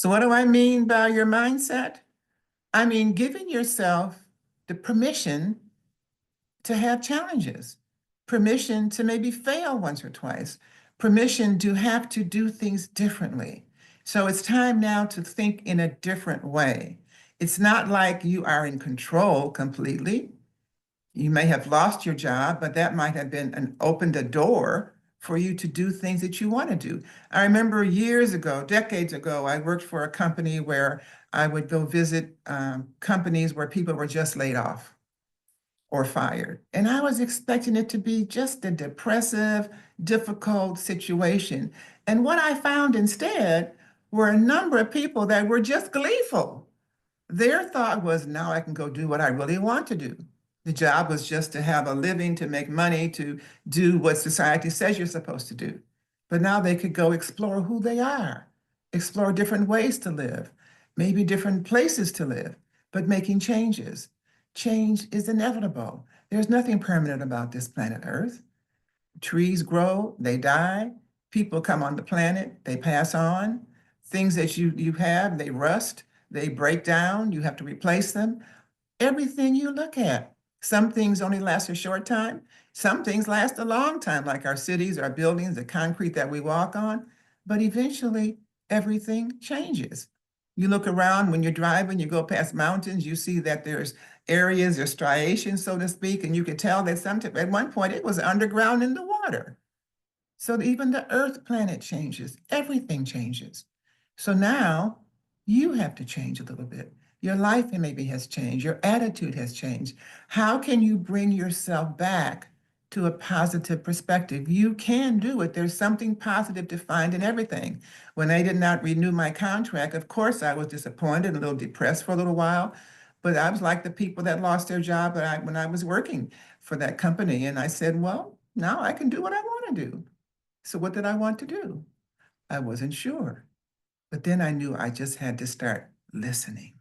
So what do I mean by your mindset? I mean giving yourself the permission to have challenges, permission to maybe fail once or twice, permission to have to do things differently. So it's time now to think in a different way. It's not like you are in control completely. You may have lost your job, but that might have been opened a door for you to do things that you want to do. I remember years ago, decades ago, I worked for a company where I would go visit companies where people were just laid off or fired. And I was expecting it to be just a depressive, difficult situation. And what I found instead were a number of people that were just gleeful. Their thought was, now I can go do what I really want to do. The job was just to have a living, to make money, to do what society says you're supposed to do. But now they could go explore who they are, explore different ways to live, maybe different places to live, but making changes. Change is inevitable. There's nothing permanent about this planet Earth. Trees grow, they die. People come on the planet, they pass on. Things that you have, they rust, they break down, you have to replace them. Everything you look at. Some things only last a short time. Some things last a long time, like our cities, our buildings, the concrete that we walk on. But eventually, everything changes. You look around when you're driving, you go past mountains, you see that there's areas or striations, so to speak, and you can tell that at one point it was underground in the water. So even the Earth planet changes, everything changes. So now you have to change a little bit. Your life maybe has changed, your attitude has changed. How can you bring yourself back to a positive perspective? You can do it. There's something positive to find in everything. When I did not renew my contract, of course, I was disappointed, a little depressed for a little while, but I was like the people that lost their job when I was working for that company. And I said, well, now I can do what I want to do. So what did I want to do? I wasn't sure. But then I knew I just had to start listening.